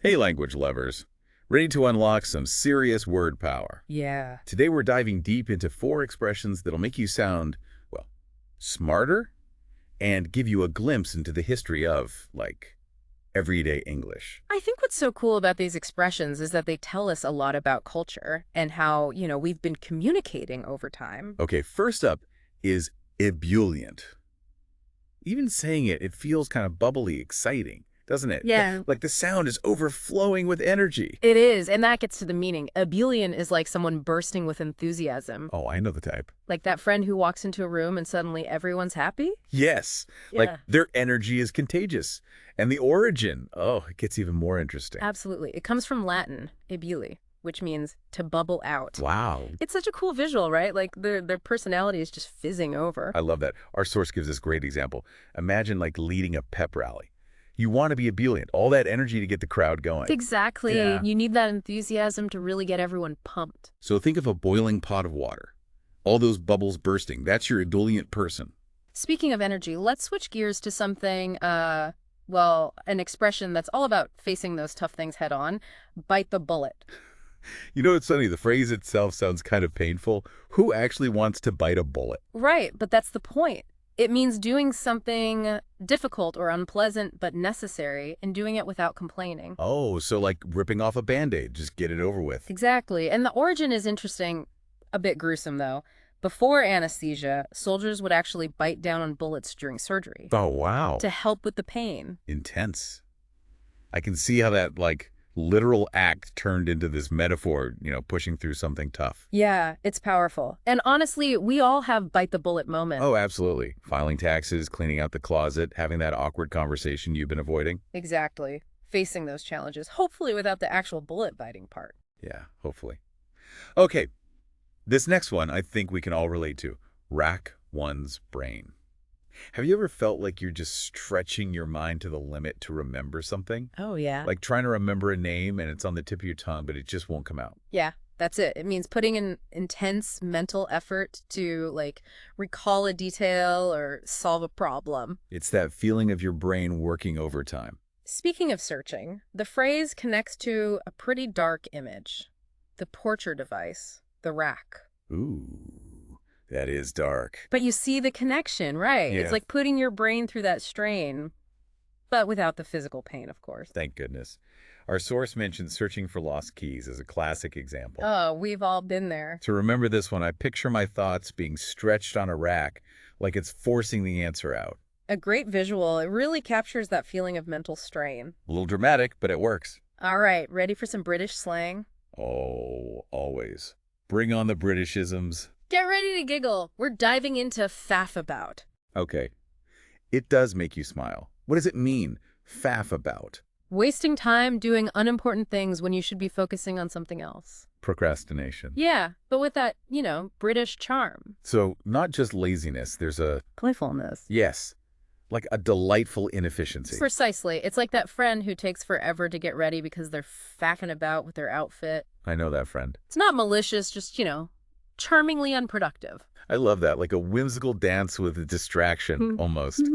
Hey, language lovers. Ready to unlock some serious word power. Yeah. Today we're diving deep into 4 expressions that'll make you sound, well, smarter and give you a glimpse into the history of, like, everyday English. I think what's so cool about these expressions is that they tell us a lot about culture and how, we've been communicating over time. Okay, first up is ebullient. Even saying it, it feels kind of bubbly, exciting, doesn't it? Yeah. Like the sound is overflowing with energy. It is, and that gets to the meaning. Ebullient is like someone bursting with enthusiasm. Oh, I know the type. Like that friend who walks into a room and suddenly everyone's happy? Yes, like their energy is contagious. And the origin, oh, it gets even more interesting. Absolutely. It comes from Latin, ebulli, which means to bubble out. Wow. It's such a cool visual, right? Like their personality is just fizzing over. I love that. Our source gives this great example. Imagine like leading a pep rally. You want to be ebullient, all that energy to get the crowd going. Exactly. Yeah. You need that enthusiasm to really get everyone pumped. So think of a boiling pot of water. All those bubbles bursting. That's your ebullient person. Speaking of energy, let's switch gears to something, well, an expression that's all about facing those tough things head on. Bite the bullet. You know, it's funny. The phrase itself sounds kind of painful. Who actually wants to bite a bullet? Right, but that's the point. It means doing something difficult or unpleasant but necessary and doing it without complaining. Oh, so like ripping off a Band-Aid. Just get it over with. Exactly. And the origin is interesting, a bit gruesome though. Before anesthesia, soldiers would actually bite down on bullets during surgery Oh, wow. to help with the pain. Intense. I can see how that, like, literal act turned into this metaphor, pushing through something tough. Yeah, it's powerful. And honestly, we all have bite the bullet moments. Oh, absolutely. Filing taxes, cleaning out the closet, having that awkward conversation you've been avoiding. Exactly. Facing those challenges, hopefully without the actual bullet biting part. Yeah, hopefully. Okay, this next one I think we can all relate to. Rack one's brain. Have you ever felt like you're just stretching your mind to the limit to remember something? Oh, yeah. Like trying to remember a name and it's on the tip of your tongue, but it just won't come out. Yeah, that's it. It means putting in intense mental effort to, recall a detail or solve a problem. It's that feeling of your brain working overtime. Speaking of searching, the phrase connects to a pretty dark image. The torture device, the rack. Ooh, that is dark. But you see the connection, right? Yeah. It's like putting your brain through that strain, but without the physical pain, of course. Thank goodness. Our source mentioned searching for lost keys as a classic example. Oh, we've all been there. To remember this one, I picture my thoughts being stretched on a rack like it's forcing the answer out. A great visual. It really captures that feeling of mental strain. A little dramatic, but it works. All right, ready for some British slang? Oh, always. Bring on the Britishisms. Get ready to giggle. We're diving into faff about. Okay. It does make you smile. What does it mean? Faff about. Wasting time doing unimportant things when you should be focusing on something else. Procrastination. Yeah, but with that, British charm. So not just laziness, there's a, Playfulness. yes, like a delightful inefficiency. Precisely. It's like that friend who takes forever to get ready because they're faffing about with their outfit. I know that friend. It's not malicious, just, charmingly unproductive. I love that, like a whimsical dance with a distraction, almost.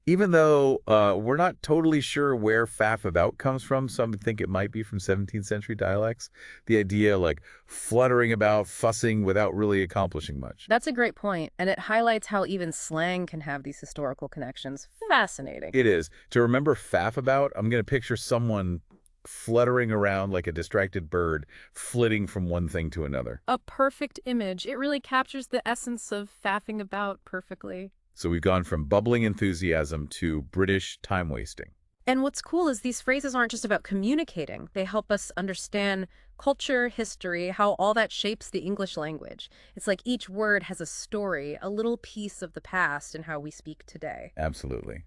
Even though we're not totally sure where faff about comes from, some think it might be from 17th century dialects. The idea, like, fluttering about, fussing without really accomplishing much. That's a great point, and it highlights how even slang can have these historical connections. Fascinating. It is. To remember faff about, I'm going to picture someone fluttering around like a distracted bird, flitting from one thing to another. A perfect image. It really captures the essence of faffing about perfectly. So we've gone from bubbling enthusiasm to British time wasting. And what's cool is these phrases aren't just about communicating. They help us understand culture, history, how all that shapes the English language. It's like each word has a story, a little piece of the past in how we speak today. Absolutely.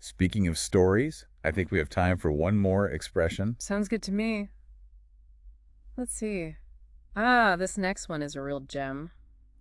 Speaking of stories, I think we have time for one more expression. Sounds good to me. Let's see. This next one is a real gem.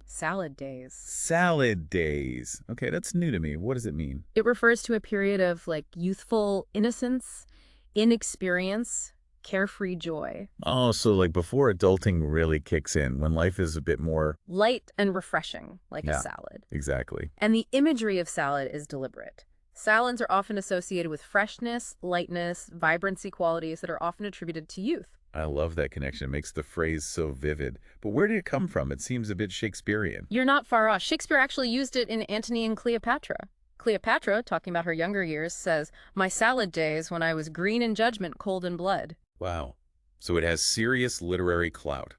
Salad days. Salad days. Okay, that's new to me. What does it mean? It refers to a period of youthful innocence, inexperience, carefree joy. Oh, so like before adulting really kicks in, when life is a bit more... Light and refreshing, like Yeah. a salad. Exactly. And the imagery of salad is deliberate. Salads are often associated with freshness, lightness, vibrancy qualities that are often attributed to youth. I love that connection. It makes the phrase so vivid. But where did it come from? It seems a bit Shakespearean. You're not far off. Shakespeare actually used it in Antony and Cleopatra. Cleopatra, talking about her younger years, says, "My salad days when I was green in judgment, cold in blood." Wow. So it has serious literary clout.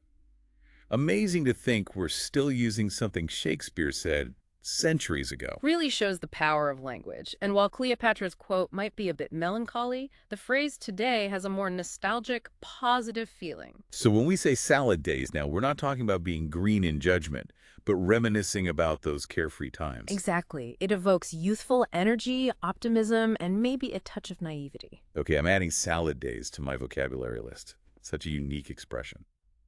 Amazing to think we're still using something Shakespeare said centuries ago. Really shows the power of language. And while Cleopatra's quote might be a bit melancholy, the phrase today has a more nostalgic, positive feeling. So when we say salad days now, we're not talking about being green in judgment, but reminiscing about those carefree times. Exactly. It evokes youthful energy, optimism, and maybe a touch of naivety. Okay, I'm adding salad days to my vocabulary list. Such a unique expression.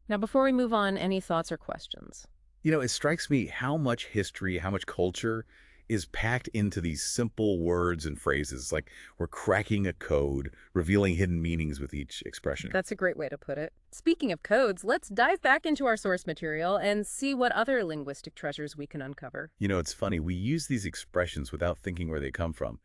Now, before we move on, any thoughts or questions? It strikes me how much history, how much culture is packed into these simple words and phrases. Like we're cracking a code, revealing hidden meanings with each expression. That's a great way to put it. Speaking of codes, let's dive back into our source material and see what other linguistic treasures we can uncover. It's funny. We use these expressions without thinking where they come from.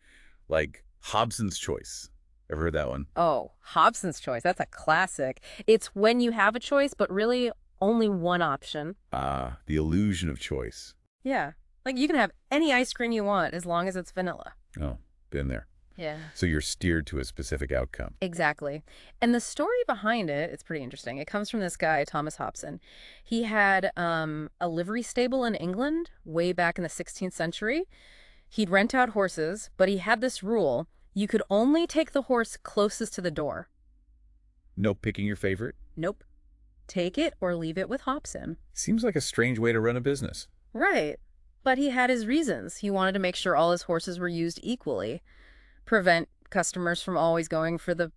Like Hobson's choice. Ever heard that one? Oh, Hobson's choice. That's a classic. It's when you have a choice, but really only one option. Ah, the illusion of choice. Yeah. Like you can have any ice cream you want as long as it's vanilla. Oh, been there. Yeah. So you're steered to a specific outcome. Exactly. And the story behind it, it's pretty interesting. It comes from this guy, Thomas Hobson. He had a livery stable in England way back in the 16th century. He'd rent out horses, but he had this rule. You could only take the horse closest to the door. No picking your favorite? Nope. Take it or leave it with Hobson. Seems like a strange way to run a business. Right. But he had his reasons. He wanted to make sure all his horses were used equally. Prevent customers from always going for the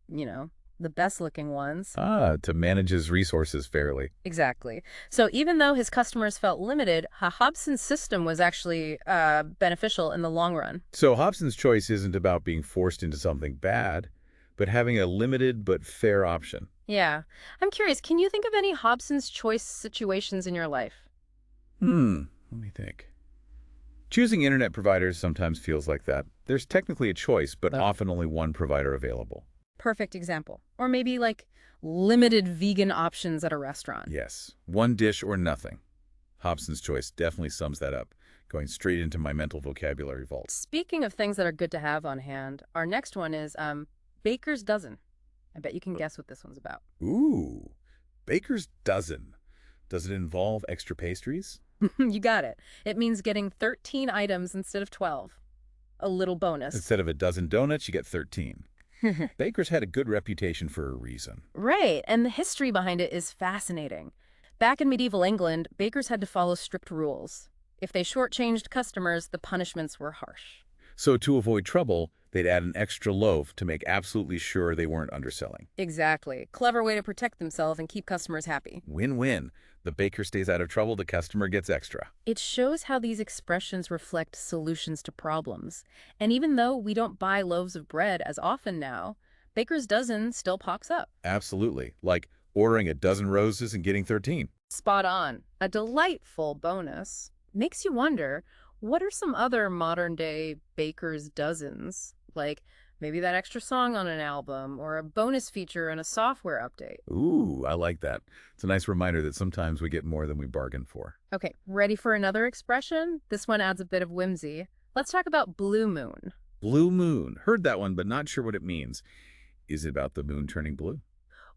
best looking ones. Ah, to manage his resources fairly. Exactly. So even though his customers felt limited, Hobson's system was actually beneficial in the long run. So Hobson's choice isn't about being forced into something bad, but having a limited but fair option. Yeah. I'm curious, can you think of any Hobson's choice situations in your life? Let me think. Choosing internet providers sometimes feels like that. There's technically a choice, but often only one provider available. Perfect example. Or maybe like limited vegan options at a restaurant. Yes, one dish or nothing. Hobson's choice definitely sums that up, going straight into my mental vocabulary vault. Speaking of things that are good to have on hand, our next one is baker's dozen. I bet you can guess what this one's about. Ooh, baker's dozen. Does it involve extra pastries? You got it. It means getting 13 items instead of 12. A little bonus. Instead of a dozen donuts, you get 13. Bakers had a good reputation for a reason. Right, and the history behind it is fascinating. Back in medieval England, bakers had to follow strict rules. If they shortchanged customers, the punishments were harsh. So to avoid trouble, they'd add an extra loaf to make absolutely sure they weren't underselling. Exactly. Clever way to protect themselves and keep customers happy. Win-win. The baker stays out of trouble, the customer gets extra. It shows how these expressions reflect solutions to problems. And even though we don't buy loaves of bread as often now, baker's dozen still pops up. Absolutely. Like ordering a dozen roses and getting 13. Spot on. A delightful bonus. Makes you wonder, what are some other modern-day baker's dozens? Like maybe that extra song on an album or a bonus feature in a software update. Ooh, I like that. It's a nice reminder that sometimes we get more than we bargained for. Okay, ready for another expression? This one adds a bit of whimsy. Let's talk about blue moon. Blue moon. Heard that one, but not sure what it means. Is it about the moon turning blue?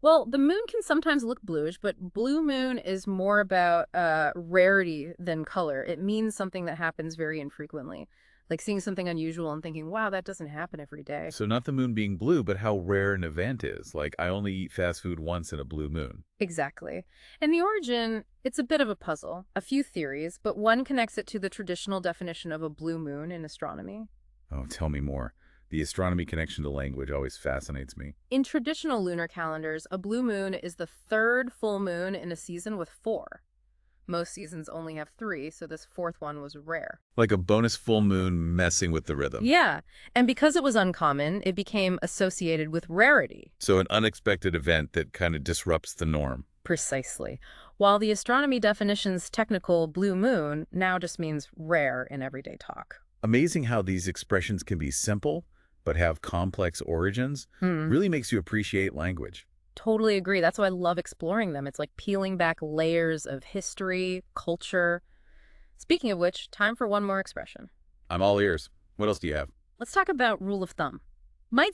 Well, the moon can sometimes look bluish, but blue moon is more about rarity than color. It means something that happens very infrequently. Like seeing something unusual and thinking, wow, that doesn't happen every day. So not the moon being blue, but how rare an event is. Like I only eat fast food once in a blue moon. Exactly. And the origin, it's a bit of a puzzle. A few theories, but one connects it to the traditional definition of a blue moon in astronomy. Oh, tell me more. The astronomy connection to language always fascinates me. In traditional lunar calendars, a blue moon is the third full moon in a season with 4. Most seasons only have 3, so this 4th one was rare. Like a bonus full moon messing with the rhythm. Yeah, and because it was uncommon, it became associated with rarity. So an unexpected event that kind of disrupts the norm. Precisely. While the astronomy definition's technical blue moon now just means rare in everyday talk. Amazing how these expressions can be simple, but have complex origins. Hmm. Really makes you appreciate language. Totally agree. That's why I love exploring them. It's like peeling back layers of history, culture. Speaking of which, time for one more expression. I'm all ears. What else do you have? Let's talk about rule of thumb. Might